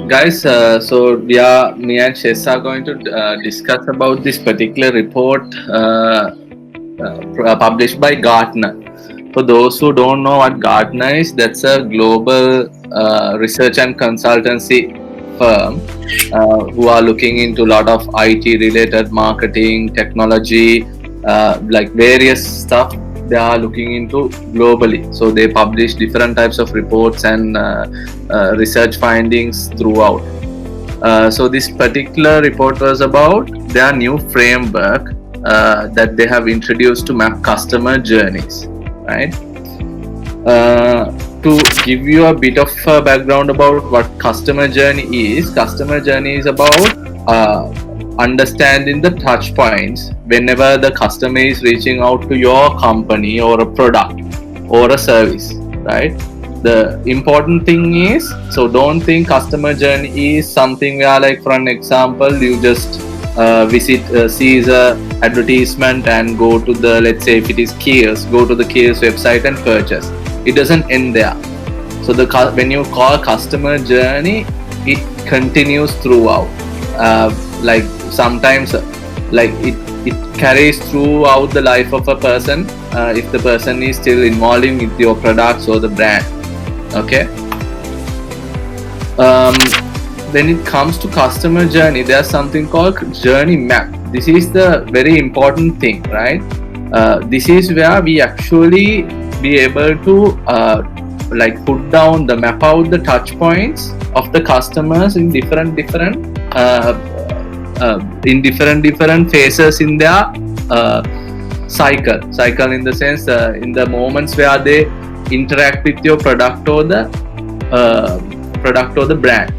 Guys, me and Shesa are going to discuss about this particular report published by Gartner. For those who don't know what Gartner is, that's a global research and consultancy firm who are looking into a lot of IT related marketing, technology, like various stuff they are looking into globally. So they publish different types of reports and research findings throughout. So this particular report was about their new framework that they have introduced to map customer journeys, right? To give you a bit of background about what customer journey is about understanding the touch points whenever the customer is reaching out to your company or a product or a service, right? The important thing is, so don't think customer journey is something where, like, for an example, you just see the advertisement and go to the, let's say if it is Kiehl's, go to the Kiehl's website and purchase. It doesn't end there. So when you call customer journey, it continues throughout. Like sometimes, like it carries throughout the life of a person if the person is still involving with your products or the brand. Okay. When it comes to customer journey, there's something called journey map. This is the very important thing, right? This is where we actually be able to like put down the map out the touch points of the customers in different phases in their cycle in the sense in the moments where they interact with your product or the brand,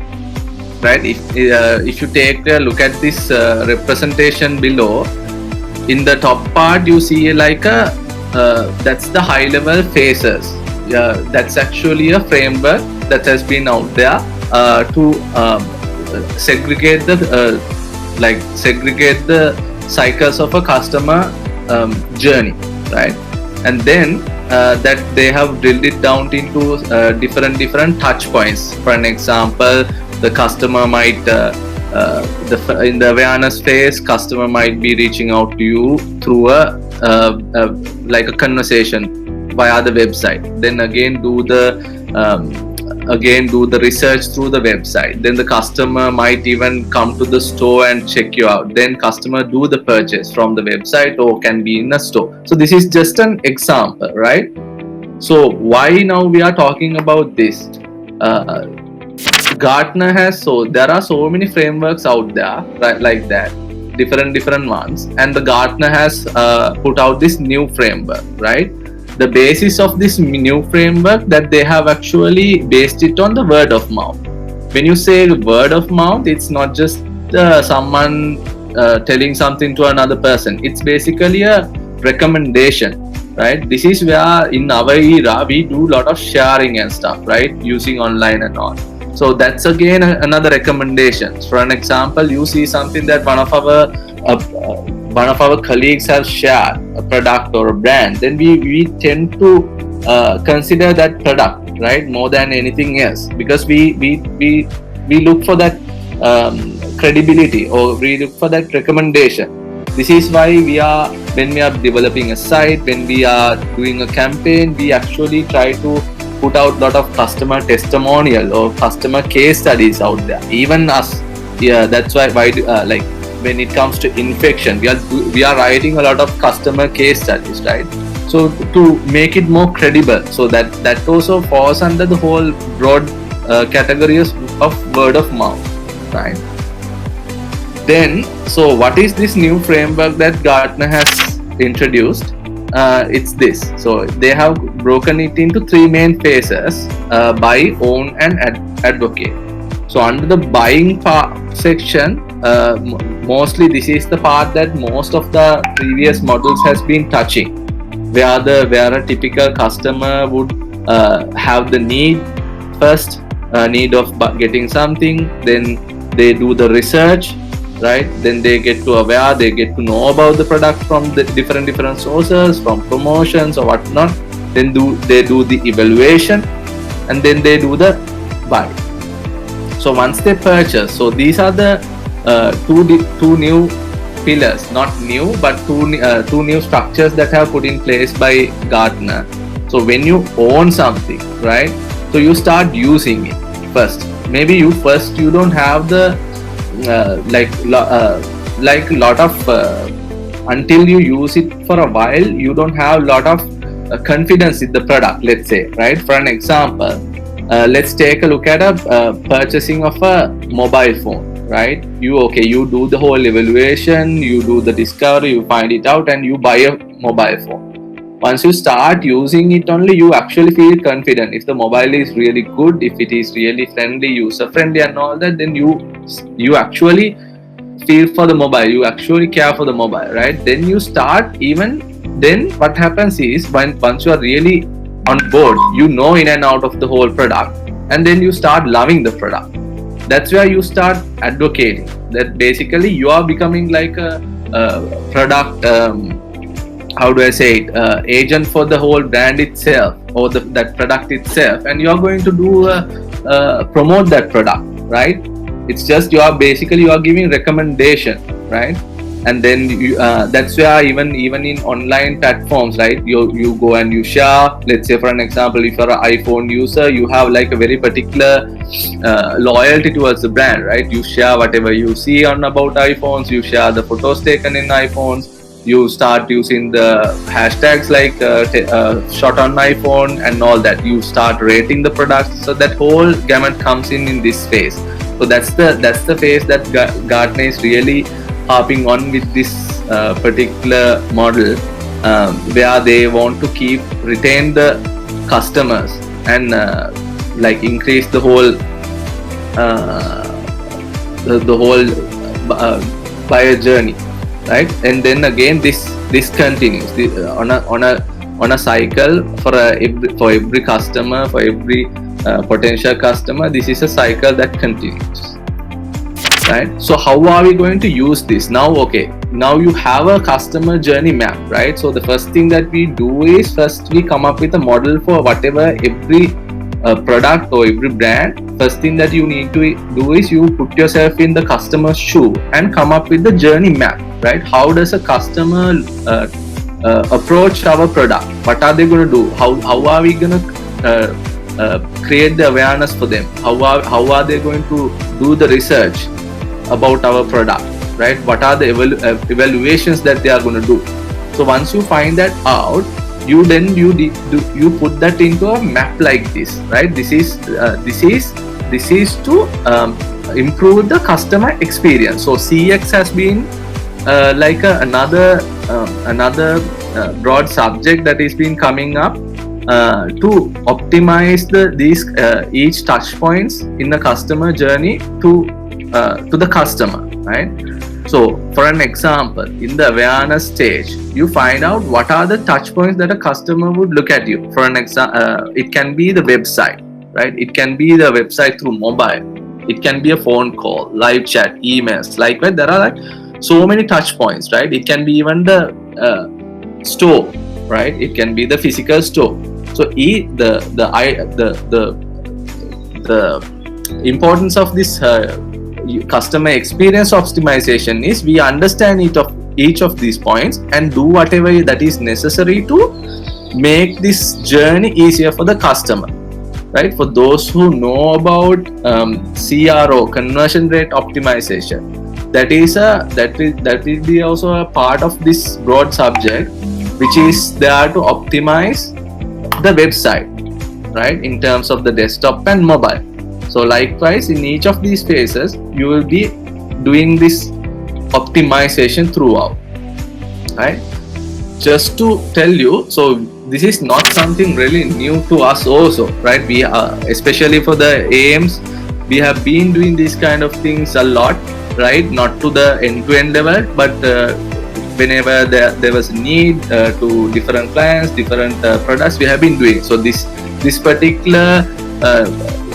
right? If you take a look at this representation below, in the top part you see like a that's the high level phases. That's actually a framework that has been out there to segregate the cycles of a customer journey, right? And then that they have drilled it down into different touch points. For an example, the customer might in the awareness phase, customer might be reaching out to you through like a conversation via the website. Then again do the research through the website. Then the customer might even come to the store and check you out. Then customer do the purchase from the website or can be in a store. So this is just an example, right? So why now we are talking about this? Gartner has, so there are so many frameworks out there, right, like that, different ones, and the Gartner has put out this new framework, right? The basis of this new framework, that they have actually based it on the word of mouth. When you say word of mouth, it's not just someone telling something to another person. It's basically a recommendation, right? This is where in our era we do a lot of sharing and stuff, right, using online and all. So that's again another recommendation. For an example, you see something that one of our colleagues has shared, a product or a brand, then we tend to consider that product, right, more than anything else, because we look for that credibility, or we look for that recommendation. This is why when we are developing a site, when we are doing a campaign, we actually try to put out a lot of customer testimonial or customer case studies out there. Even us, yeah, that's why like when it comes to infection, we are writing a lot of customer case studies, right? So to make it more credible, so that also falls under the whole broad categories of word of mouth, right? Then, so what is this new framework that Gartner has introduced? It's this. So they have broken it into three main phases: buy, own, and advocate. So under the buying section, mostly this is the part that most of the previous models has been touching, where a typical customer would have the need first, need of getting something, then they do the research, right? Then they get to aware, they get to know about the product from the different sources, from promotions or whatnot. Then they do the evaluation, and then they do the buy. So once they purchase, so these are the two new pillars, not new, but two new structures that have put in place by Gartner. So when you own something, right? So you start using it first. Maybe you don't have the like lot of until you use it for a while, you don't have lot of confidence in the product. Let's say, right? For an example, let's take a look at a purchasing of a mobile phone, right? You do the whole evaluation, you do the discovery, you find it out, and you buy a mobile phone. Once you start using it only, you actually feel confident. If the mobile is really good, if it is really friendly, user friendly and all that, then you actually feel for the mobile, you actually care for the mobile, right? Then you start, even then what happens is, once you are really on board, you know in and out of the whole product, and then you start loving the product. That's where you start advocating, that basically you are becoming like a product how do I say it, agent for the whole brand itself, or that product itself, and you are going to do promote that product, right? It's just you are giving recommendation, right? And then that's where even in online platforms, right, you go and you share. Let's say, for an example, if you're an iPhone user, you have like a very particular loyalty towards the brand, right? You share whatever you see on about iPhones, you share the photos taken in iPhones, you start using the hashtags like shot on iPhone and all that. You start rating the products. So that whole gamut comes in this phase. So that's the phase that Gartner is really harping on with this particular model, where they want to retain the customers and like increase the whole buyer journey, right? And then again this continues on a cycle for every customer, for every potential customer. This is a cycle that continues, right? So how are we going to use this now? Now you have a customer journey map, right? So the first thing that we do is, first we come up with a model for whatever every product or every brand. First thing that you need to do is you put yourself in the customer's shoe and come up with the journey map, right? How does a customer approach our product? What are they going to do? How are we going to create the awareness for them? How are they going to do the research about our product, right? What are the evaluations that they are going to do? So once you find that out, you put that into a map like this, right? This is to improve the customer experience. So CX has been like another broad subject that is been coming up to optimize these each touch points in the customer journey to the customer, right? So for an example, in the awareness stage, you find out what are the touch points that a customer would look at you. For an example, it can be the website, right? It can be the website through mobile. It can be a phone call, live chat, emails. Likewise, there are like so many touch points, right? It can be even the store, right? It can be the physical store. So the importance of this customer experience optimization is, we understand each of these points and do whatever that is necessary to make this journey easier for the customer, right? For those who know about CRO, conversion rate optimization, that will be also a part of this broad subject, which is there to optimize the website, right, in terms of the desktop and mobile. So likewise, in each of these phases, you will be doing this optimization throughout, right? Just to tell you, so this is not something really new to us also, right? We are, especially for the AMs, we have been doing these kind of things a lot, right? Not to the end-to-end level, but whenever there was a need to different clients, different products, we have been doing. So this particular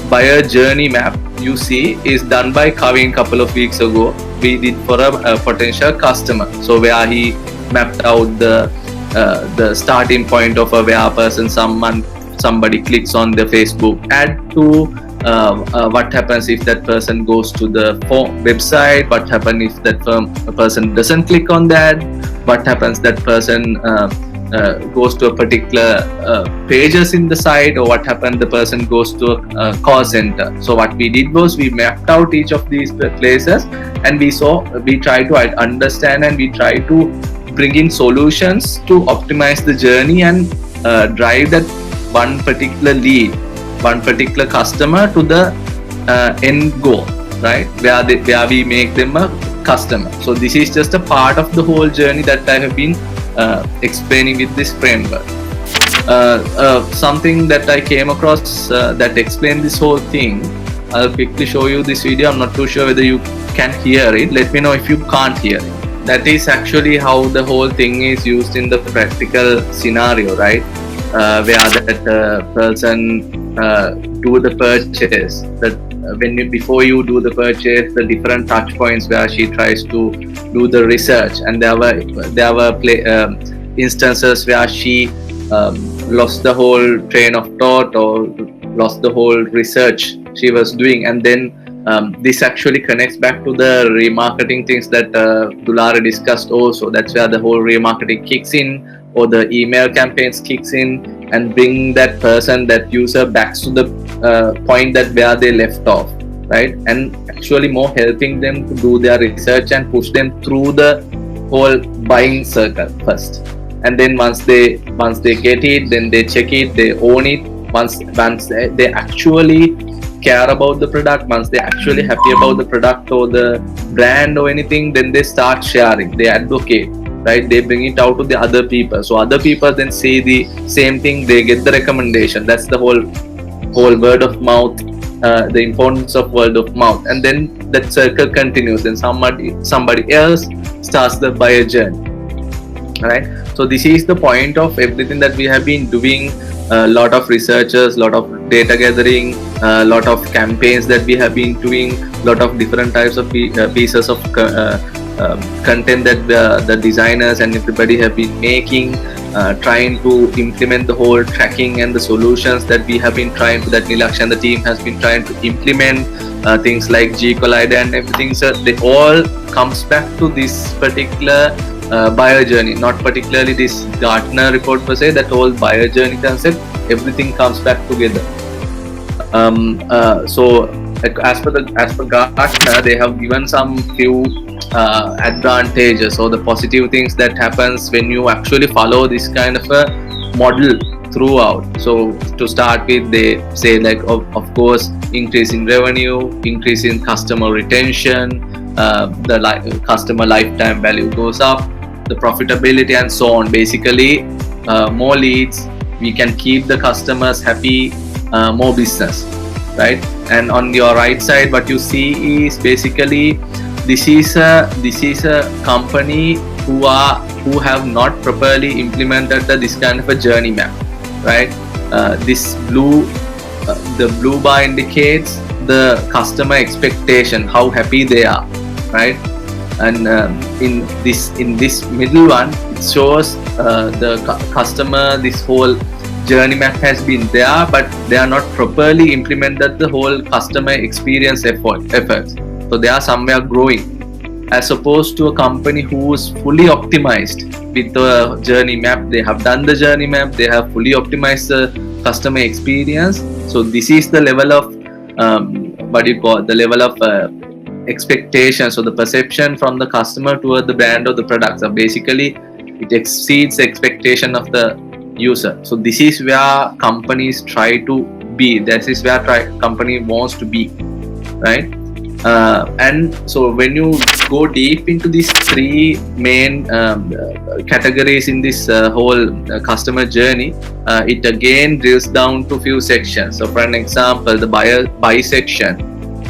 buyer journey map you see is done by Kavin a couple of weeks ago. We did for a potential customer. So where he mapped out the starting point of a where person, somebody clicks on the Facebook ad to what happens if that person goes to the website, what happens if that person doesn't click on that, what happens that person goes to a particular pages in the site, or what happened the person goes to a call center. So what we did was we mapped out each of these places, and we try to understand, and we try to bring in solutions to optimize the journey and drive that one particular lead, one particular customer to the end goal, right? Where we make them a customer. So this is just a part of the whole journey that I have been explaining with this framework. Something that I came across that explained this whole thing. I'll quickly show you this video. I'm not too sure whether you can hear it. Let me know if you can't hear it. That is actually how the whole thing is used in the practical scenario, right? Where that person do the purchase. That before you do the purchase, the different touch points where she tries to do the research, and there were instances where she lost the whole train of thought, or lost the whole research she was doing. And then this actually connects back to the remarketing things that Dulare discussed also. That's where the whole remarketing kicks in, or the email campaigns kicks in, and bring that person, that user, back to the point that where they left off, right? And actually more helping them to do their research and push them through the whole buying circle first. And then once they get it, then they check it, they own it. Once they actually care about the product, once they're actually happy about the product or the brand or anything, then they start sharing, they advocate, right? They bring it out to the other people. So other people then say the same thing, they get the recommendation. That's the whole word of mouth, the importance of word of mouth. And then that circle continues, and somebody else starts the buyer journey, right? So this is the point of everything that we have been doing. A lot of researchers, lot of data gathering, a lot of campaigns that we have been doing, lot of different types of pieces of content that the designers and everybody have been making, trying to implement the whole tracking and the solutions that we have been trying to, that Nilaksh and the team has been trying to implement, things like G Collider and everything. So they all comes back to this particular buyer journey, not particularly this Gartner report per se. That whole buyer journey concept, everything comes back together. So as per Gartner, they have given some few advantages, or the positive things that happens when you actually follow this kind of a model throughout. So to start with, they say like of course increase in revenue, increase in customer retention, the customer lifetime value goes up, the profitability, and so on. Basically more leads, we can keep the customers happy, more business, right? And on your right side, what you see is basically this is a company who have not properly implemented this kind of a journey map, right? This the blue bar indicates the customer expectation, how happy they are, right? And in this middle one, it shows the customer, this whole journey map has been there, but they are not properly implemented the whole customer experience efforts. So they are somewhere growing, as opposed to a company who is fully optimized with the journey map. They have done the journey map, they have fully optimized the customer experience. So this is the level of the level of expectation. So the perception from the customer toward the brand or the product. So basically it exceeds the expectation of the user. So this is where companies try to be. This is where company wants to be, right? And so when you go deep into these three main categories in this whole customer journey, it again drills down to few sections. So for an example, the buy section,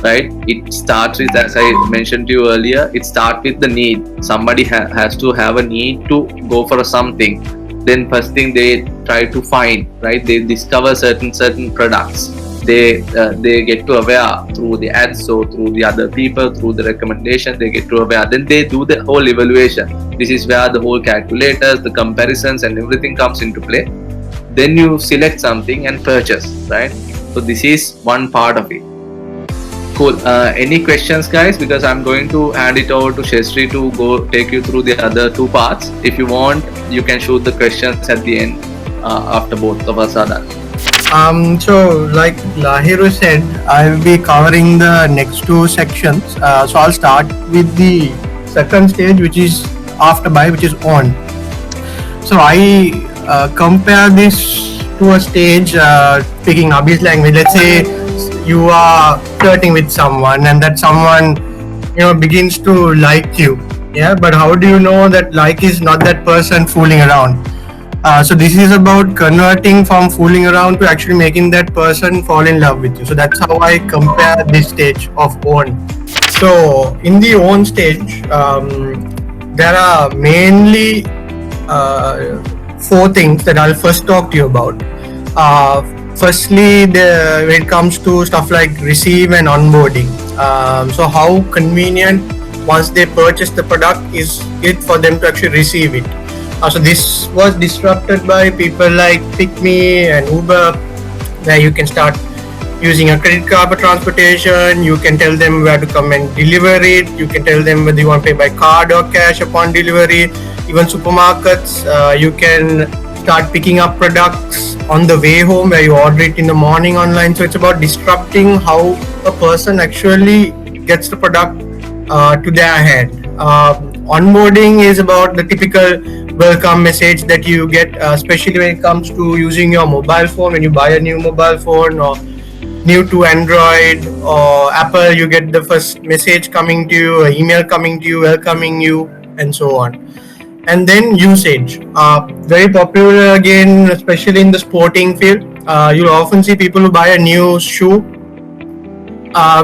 right? It starts with, as I mentioned to you earlier, it starts with the need. Somebody has to have a need to go for something. Then first thing they try to find, right? They discover certain products. They get to aware through the ads, so through the other people, through the recommendation, they get to aware. Then they do the whole evaluation. This is where the whole calculators, the comparisons, and everything comes into play. Then you select something and purchase, right? So this is one part of it. Cool. Any questions, guys? Because I'm going to hand it over to Shestri to go take you through the other two parts. If you want, you can shoot the questions at the end after both of us are done. So like Lahiru said, I'll be covering the next two sections. So I'll start with the second stage, which is after buy, which is on. So I compare this to a stage, speaking Abhi's language. Let's say you are flirting with someone, and that someone, begins to like you. Yeah, but how do you know that like is not that person fooling around? So this is about converting from fooling around to actually making that person fall in love with you. So that's how I compare this stage of own. So in the own stage, there are mainly 4 things that I'll first talk to you about. Firstly, when it comes to stuff like receive and onboarding. So how convenient once they purchase the product is it for them to actually receive it. So this was disrupted by people like PickMe and Uber, where you can start using a credit card for transportation. You can tell them where to come and deliver it. You can tell them whether you want to pay by card or cash upon delivery. Even supermarkets, you can start picking up products on the way home, where you order it in the morning online. So it's about disrupting how a person actually gets the product to their hand. Onboarding is about the typical welcome message that you get, especially when it comes to using your mobile phone. When you buy a new mobile phone or new to Android or Apple, you get the first message coming to you, an email coming to you, welcoming you, and so on. And then usage, very popular again, especially in the sporting field. You'll often see people who buy a new shoe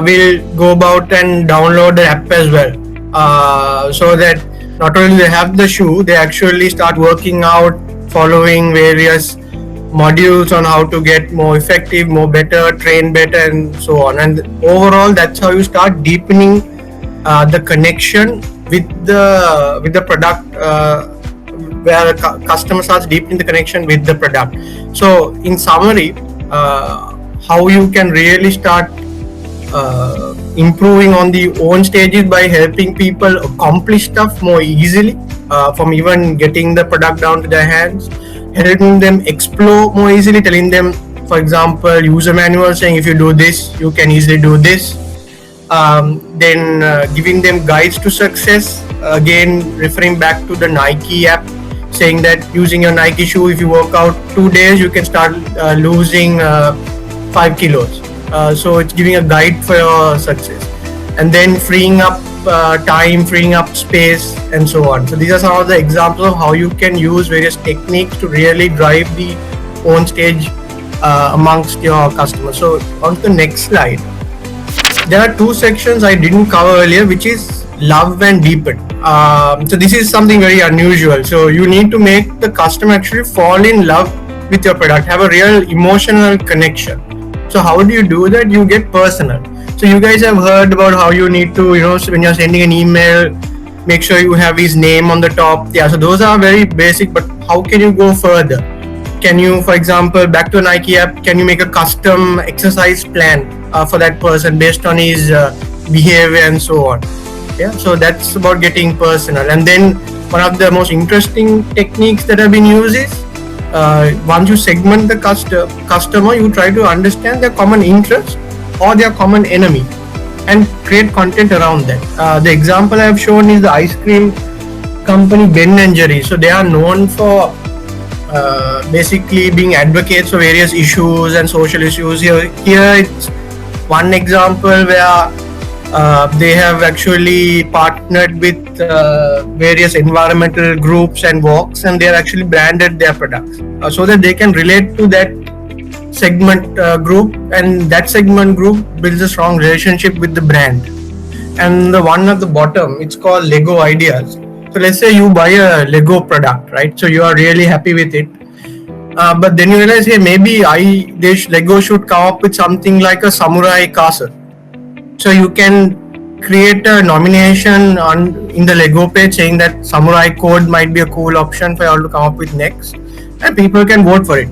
will go about and download the app as well, so that not only they have the shoe, they actually start working out, following various modules on how to get more effective, more better, train better, and so on. And overall, that's how you start deepening the connection with the product, where the customer starts deepening the connection with the product. So in summary, how you can really start improving on the own stages by helping people accomplish stuff more easily, from even getting the product down to their hands, helping them explore more easily, telling them, for example, user manual saying if you do this, you can easily do this. Then giving them guides to success, again referring back to the Nike app, saying that using your Nike shoe, if you work out 2 days, you can start losing 5 kilos. So it's giving a guide for your success, and then freeing up time, freeing up space, and so on. So these are some of the examples of how you can use various techniques to really drive the own stage amongst your customers. So on to the next slide. There are 2 sections I didn't cover earlier, which is love and deepen. So this is something very unusual. So you need to make the customer actually fall in love with your product, have a real emotional connection. So how do you do that? You get personal. So you guys have heard about how you need to, when you're sending an email, make sure you have his name on the top. Yeah, so those are very basic, but how can you go further? Can you, for example, back to a Nike app, can you make a custom exercise plan for that person based on his behavior and so on? Yeah, so that's about getting personal. And then one of the most interesting techniques that have been used is, once you segment the customer, you try to understand their common interest or their common enemy and create content around that. The example I have shown is the ice cream company Ben & Jerry's. So they are known for basically being advocates for various issues and social issues. Here it's one example where they have actually partnered with various environmental groups and walks, and they have actually branded their products so that they can relate to that segment group, and that segment group builds a strong relationship with the brand. And the one at the bottom, it's called Lego Ideas. So let's say you buy a Lego product, right? So you are really happy with it, but then you realize, hey, maybe Lego should come up with something like a samurai castle. So you can create a nomination in the Lego page saying that Samurai Code might be a cool option for you all to come up with next, and people can vote for it.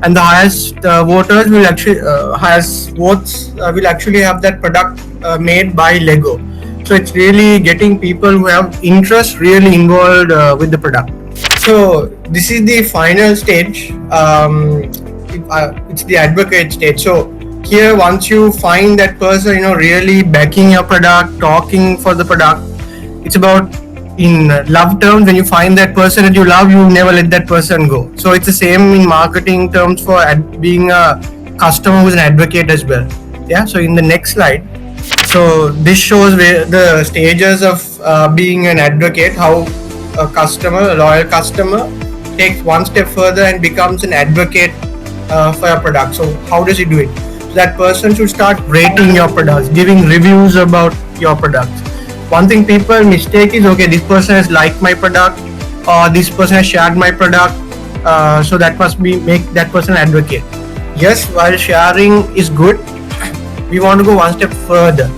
and the highest voters will actually highest votes will actually have that product made by Lego. So it's really getting people who have interest really involved with the product. So this is the final stage. It's the advocate stage. So here, once you find that person, really backing your product, talking for the product, it's about in love terms. When you find that person that you love, you never let that person go. So it's the same in marketing terms for being a customer who's an advocate as well. Yeah. So in the next slide, so this shows where the stages of being an advocate, how a loyal customer, takes one step further and becomes an advocate for your product. So how does he do it? So that person should start rating your products, giving reviews about your products. One thing people mistake is, okay, this person has liked my product, or this person has shared my product, so that must be make that person an advocate. Yes, while sharing is good, we want to go one step further.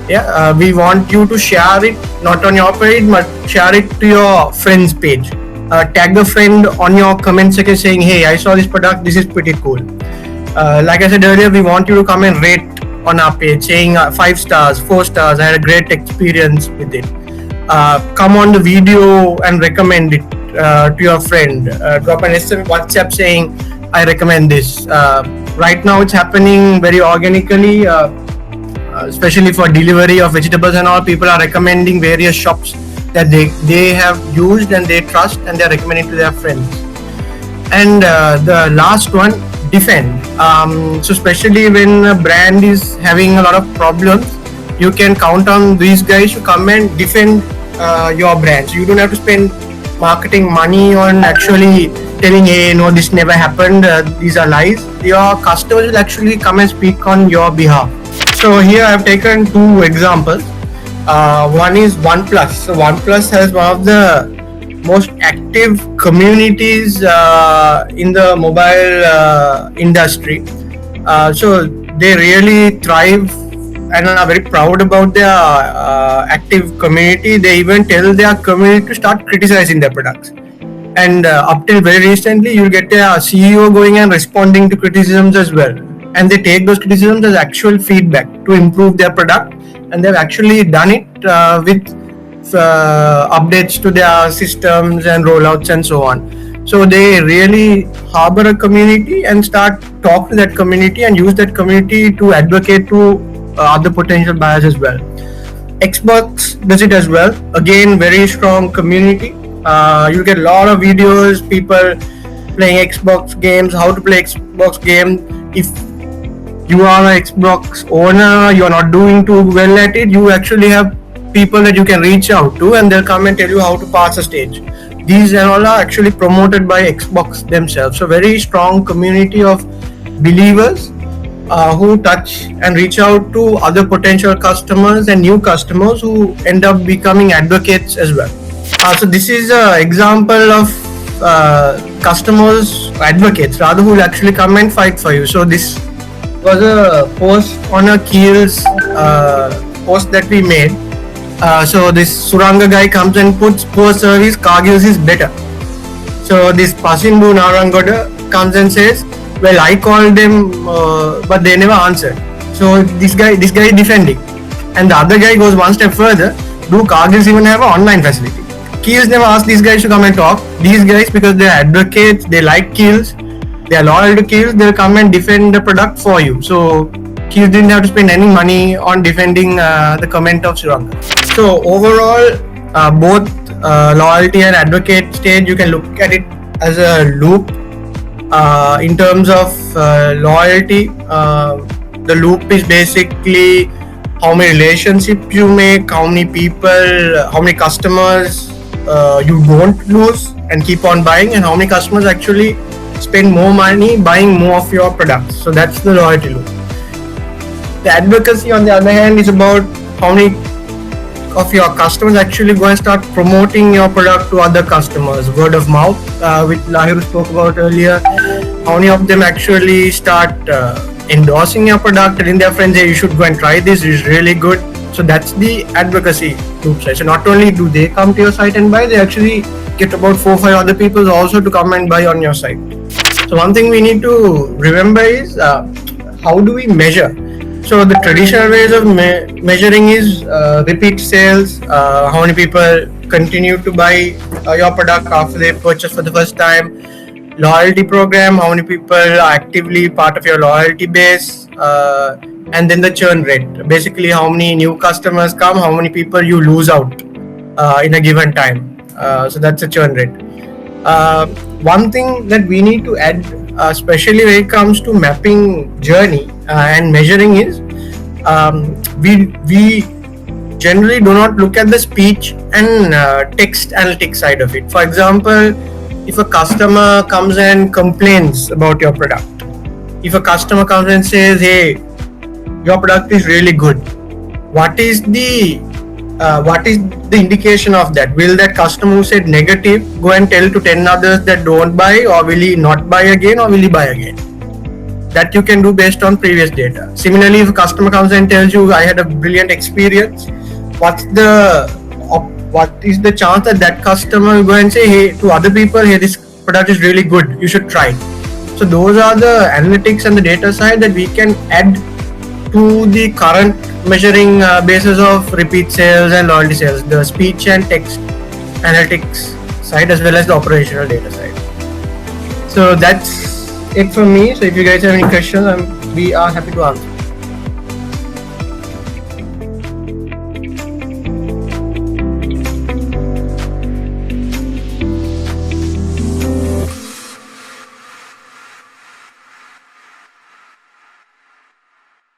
Yeah, we want you to share it not on your page, but share it to your friend's page. Tag a friend on your comment section saying, hey, I saw this product, this is pretty cool. Like I said earlier, we want you to come and rate on our page saying 5 stars, 4 stars, I had a great experience with it. Come on the video and recommend it to your friend. Drop an SMS WhatsApp saying, I recommend this. Right now it's happening very organically, especially for delivery of vegetables and all. People are recommending various shops that they have used and they trust, and they're recommending to their friends. And the last one, defend. So especially when a brand is having a lot of problems, you can count on these guys to come and defend your brand. So you don't have to spend marketing money on actually telling, hey, no, this never happened, these are lies. Your customers will actually come and speak on your behalf. So here I've taken 2 examples. One is OnePlus. So OnePlus has one of the most active communities in the mobile industry. So they really thrive and are very proud about their active community. They even tell their community to start criticizing their products. And up till very recently, you'll get their CEO going and responding to criticisms as well. And they take those criticisms as actual feedback to improve their product. And they've actually done it with updates to their systems and rollouts and so on. So they really harbor a community and start talk to that community and use that community to advocate to other potential buyers as well. Xbox does it as well. Again, very strong community. You'll get a lot of videos, people playing Xbox games, how to play Xbox game. If you are an Xbox owner, you're not doing too well at it, you actually have people that you can reach out to and they'll come and tell you how to pass a stage. These and all are actually promoted by Xbox themselves. So very strong community of believers who touch and reach out to other potential customers and new customers who end up becoming advocates as well. So this is an example of customers, advocates rather, who will actually come and fight for you. So this was a post on a Kiehl's post that we made. So this Suranga guy comes and puts poor service, Cargill's is better. So this Pasinbu Narangoda comes and says, well, I called them but they never answered. So this guy is defending. And the other guy goes one step further. Do Cargill's even have an online facility? Kiehl's never asked these guys to come and talk. These guys, because they're advocates, they like Kiehl's, they are loyal to Kiehl's, they'll come and defend the product for you. So Kiehl's didn't have to spend any money on defending the comment of Suranga. So overall, both loyalty and advocate stage, you can look at it as a loop. In terms of loyalty, the loop is basically how many relationships you make, how many people, how many customers you don't lose and keep on buying, and how many customers actually spend more money buying more of your products. So that's the loyalty loop. The advocacy, on the other hand, is about how many of your customers actually go and start promoting your product to other customers. Word of mouth, which Lahiru spoke about earlier. How many of them actually start endorsing your product, telling their friends, hey, you should go and try this, it's really good. So that's the advocacy loop side. So not only do they come to your site and buy, they actually get about 4 or 5 other people also to come and buy on your site. So one thing we need to remember is how do we measure? So the traditional ways of measuring is repeat sales, how many people continue to buy your product after they purchase for the first time, loyalty program, how many people are actively part of your loyalty base, and then the churn rate. Basically, how many new customers come, how many people you lose out in a given time. So that's a churn rate. One thing that we need to add, especially when it comes to mapping journey and measuring, is we generally do not look at the speech and text analytics side of it. For example, if a customer comes and complains about your product, if a customer comes and says, "Hey, your product is really good," what is the indication of that? Will that customer who said negative go and tell to 10 others that don't buy, or will he not buy again, or will he buy again? That you can do based on previous data. Similarly, if a customer comes and tells you, "I had a brilliant experience," what is the chance that that customer will go and say, "Hey, to other people, hey, this product is really good, you should try it." So those are the analytics and the data side that we can add to the current measuring basis of repeat sales and loyalty sales, the speech and text analytics side as well as the operational data side. So that's it from me. So if you guys have any questions, we are happy to answer.